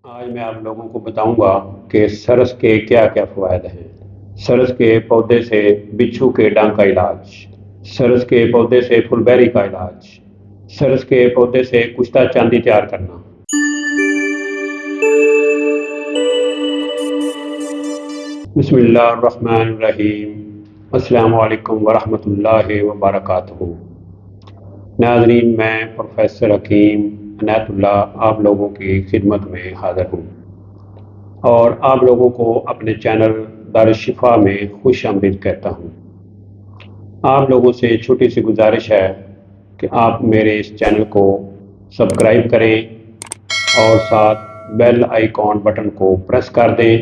आज मैं आप लोगों को बताऊंगा कि सरस के क्या क्या फ़वाद हैं। सरस के पौधे से बिच्छू के डंक का इलाज, सरस के पौधे से फुलबेरी का इलाज, सरस के पौधे से कुश्ता चांदी तैयार करना। बिस्मिल्लाहिर्रहमानिर्रहीम। अस्सलामु अलैकुम वरहमतुल्लाहि वबरकातुहू। नाज़रीन, मैं प्रोफेसर हकीम इनायतुल्लाह आप लोगों की खिदमत में हाज़िर हूँ और आप लोगों को अपने चैनल दारुश्शिफा में खुश आमदीद कहता हूँ। आप लोगों से छोटी सी गुजारिश है कि आप मेरे इस चैनल को सब्सक्राइब करें और साथ बेल आइकॉन बटन को प्रेस कर दें।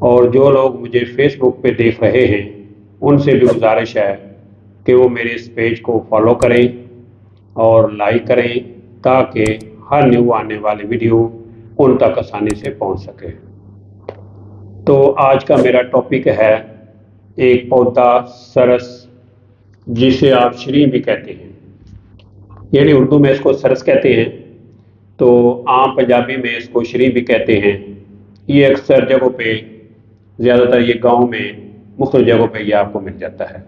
और जो लोग मुझे फेसबुक पे देख रहे हैं उनसे भी गुजारिश है कि वो मेरे इस पेज को फॉलो करें और लाइक करें ताकि हर न्यू आने वाली वीडियो उन तक आसानी से पहुंच सके। तो आज का मेरा टॉपिक है एक पौधा सरस, जिसे आप श्री भी कहते हैं, यानी उर्दू में इसको सरस कहते हैं, तो आम पंजाबी में इसको श्री भी कहते हैं। ये अक्सर जगहों पे, ज़्यादातर ये गांव में मुख्तलिफ जगहों पे ये आपको मिल जाता है।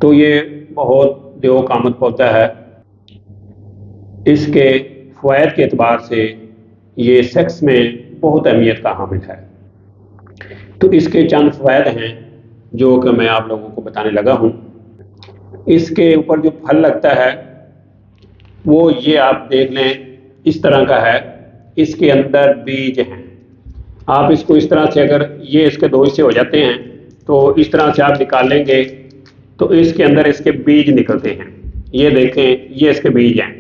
तो ये बहुत देव आमद पौधा है। इसके फ़वाद के एतबार से ये सेक्स में बहुत अहमियत का हामिल है। तो इसके चंद फ़वाद हैं जो कि मैं आप लोगों को बताने लगा हूँ। इसके ऊपर जो फल लगता है वो ये आप देख लें, इस तरह का है। इसके अंदर बीज हैं। आप इसको इस तरह से, अगर ये इसके दो हिस्से हो जाते हैं तो इस तरह से आप निकाल लेंगे तो इसके अंदर इसके बीज निकलते हैं। ये देखें, ये इसके बीज हैं।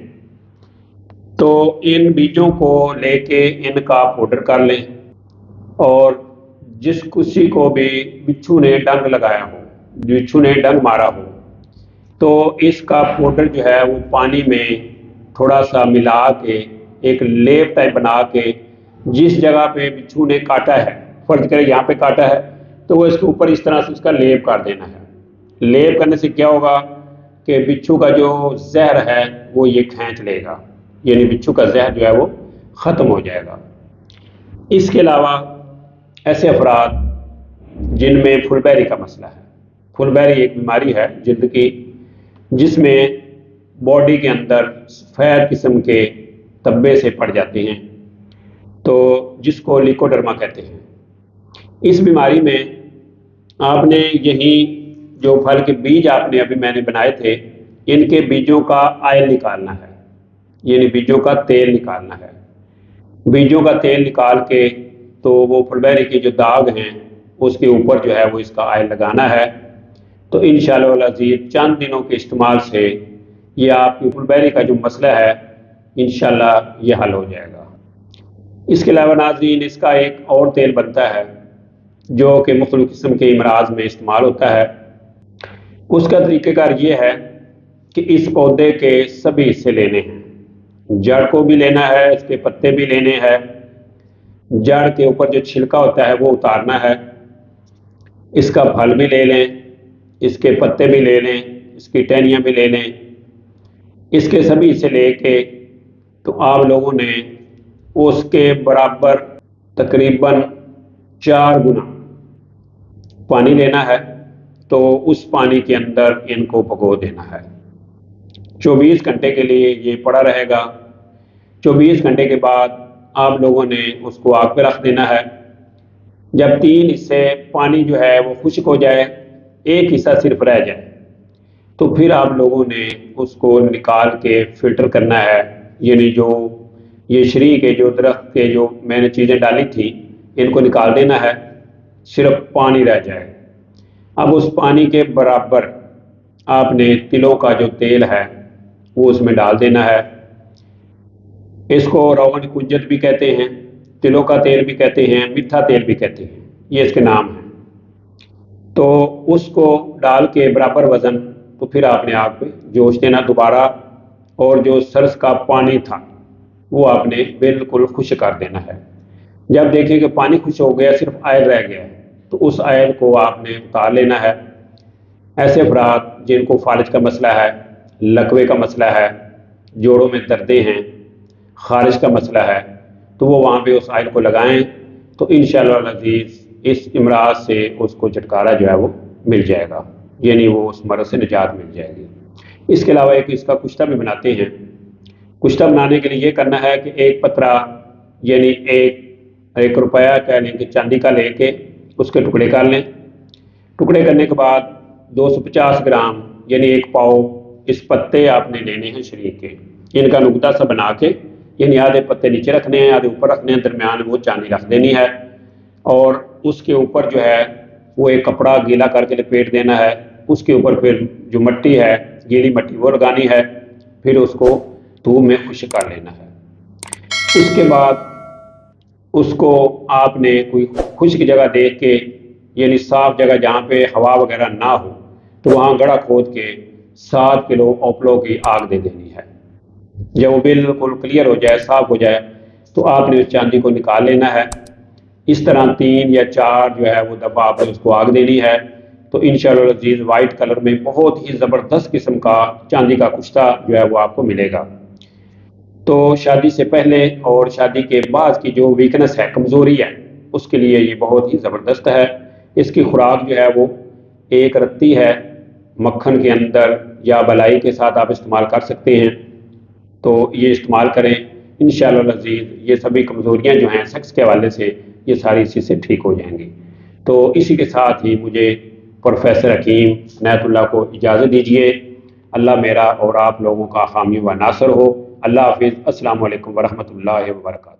तो इन बीजों को लेके इनका पाउडर कर लें और जिस किसी को भी बिच्छू ने डंक लगाया हो, बिच्छू ने डंक मारा हो, तो इसका पाउडर जो है वो पानी में थोड़ा सा मिला के एक लेप टाइप बना के, जिस जगह पे बिच्छू ने काटा है, फर्ज करें यहाँ पे काटा है, तो वो इसके ऊपर इस तरह से उसका लेप कर देना है। लेप करने से क्या होगा कि बिच्छू का जो जहर है वो ये खींच लेगा, यानी बिच्छू का जहर जो है वो ख़त्म हो जाएगा। इसके अलावा ऐसे अफराद जिनमें फुलबेरी का मसला है, फुलबेरी एक बीमारी है जिल्द की, जिसमें बॉडी के अंदर सफ़ेद किस्म के धब्बे से पड़ जाते हैं, तो जिसको लिकोडर्मा कहते हैं। इस बीमारी में आपने यही जो फल के बीज आपने अभी मैंने बनाए थे, इनके बीजों का आयल निकालना है, यानी बीजों का तेल निकालना है। बीजों का तेल निकाल के तो वो फुलबेरी के जो दाग हैं उसके ऊपर जो है वो इसका आयल लगाना है। तो इंशाअल्लाह अज़ीज़ चंद दिनों के इस्तेमाल से ये आपकी फुलबेरी का जो मसला है इंशाअल्लाह ये हल हो जाएगा। इसके अलावा नाज़रीन, इसका एक और तेल बनता है जो कि मुख्तलिफ किस्म के अमराज में इस्तेमाल होता है। उसका तरीक़ेकार ये है कि इस पौधे के सभी हिस्से लेने हैं। जड़ को भी लेना है, इसके पत्ते भी लेने हैं, जड़ के ऊपर जो छिलका होता है वो उतारना है, इसका फल भी ले लें, इसके पत्ते भी ले लें, इसकी टहनियाँ भी ले लें। इसके सभी हिस्से लेके तो आप लोगों ने उसके बराबर तकरीबन 4 गुना पानी लेना है। तो उस पानी के अंदर इनको भिगो देना है। 24 घंटे के लिए ये पड़ा रहेगा। 24 घंटे के बाद आप लोगों ने उसको आग पे रख देना है। जब 3 हिस्से पानी जो है वो खुश्क हो जाए, एक हिस्सा सिर्फ रह जाए, तो फिर आप लोगों ने उसको निकाल के फिल्टर करना है। यानी जो ये श्री के जो दरख्त के जो मैंने चीज़ें डाली थी इनको निकाल देना है, सिर्फ पानी रह जाए। अब उस पानी के बराबर आपने तिलों का जो तेल है वो उसमें डाल देना है। इसको रोगन कुंजत भी कहते हैं, तिलों का तेल भी कहते हैं, मीठा तेल भी कहते हैं, ये इसके नाम हैं। तो उसको डाल के बराबर वज़न, तो फिर आपने आग पे जोश देना दोबारा, और जो सरस का पानी था वो आपने बिल्कुल खुश कर देना है। जब देखें कि पानी खुश हो गया, सिर्फ आयल रह गया है, तो उस आयल को आपने उतार लेना है। ऐसे अफराद जिनको फालिज का मसला है, लकवे का मसला है, जोड़ों में दर्दें हैं, खारिश का मसला है, تو وہ وہاں پہ اس آئل کو لگائیں تو انشاءاللہ العزیز اس امراض سے اس کو چھٹکارا جو ہے وہ مل جائے گا، یعنی وہ اس مرض سے نجات مل جائے گی۔ اس کے علاوہ ایک اس کا کشتہ بھی بناتے ہیں۔ کشتہ بنانے کے لیے یہ کرنا ہے کہ ایک پترا یعنی ایک روپیہ کہہ لیں کہ چاندی کا لے کے اس کے ٹکڑے کر لیں۔ ٹکڑے کرنے کے بعد 250 گرام یعنی ایک پاؤ اس پتے آپ نے لینے ہیں شریک کے، ان کا نقطہ سا بنا کے، یعنی آدھے پتے نیچے رکھنے ہیں آدھے اوپر رکھنے ہیں، درمیان وہ چاندی رکھ دینی ہے، اور اس کے اوپر جو ہے وہ ایک کپڑا گیلا کر کے لپیٹ دینا ہے۔ اس کے اوپر پھر جو مٹی ہے گیلی مٹی وہ لگانی ہے، پھر اس کو دھوپ میں خشک کر لینا ہے۔ اس کے بعد اس کو آپ نے کوئی خشک جگہ دیکھ کے، یعنی صاف جگہ جہاں پہ ہوا وغیرہ نہ ہو، تو وہاں گڑھا کھود کے 7 کلو اوپلوں کی آگ دے دینی ہے۔ جب وہ بالکل کلیئر ہو جائے، صاف ہو جائے، تو آپ نے اس چاندی کو نکال لینا ہے۔ اس طرح 3 یا 4 جو ہے وہ دفعہ آپ نے اس کو آگ دینی ہے، تو انشاءاللہ العزیز وائٹ کلر میں بہت ہی زبردست قسم کا چاندی کا کشتہ جو ہے وہ آپ کو ملے گا۔ تو شادی سے پہلے اور شادی کے بعد کی جو ویکنس ہے، کمزوری ہے، اس کے لیے یہ بہت ہی زبردست ہے۔ اس کی خوراک جو ہے وہ ایک رتی ہے، مکھن کے اندر یا بلائی کے ساتھ آپ استعمال کر سکتے ہیں، تو یہ استعمال کریں انشاءاللہ العزیز۔ یہ سبھی کمزوریاں جو ہیں سیکس کے حوالے سے، یہ ساری اسی سے ٹھیک ہو جائیں گی۔ تو اسی کے ساتھ ہی مجھے پروفیسر حکیم عنایت اللہ کو اجازت دیجیے۔ اللہ میرا اور آپ لوگوں کا حامی و ناصر ہو۔ اللہ حافظ۔ السلام علیکم ورحمۃ اللہ وبرکاتہ۔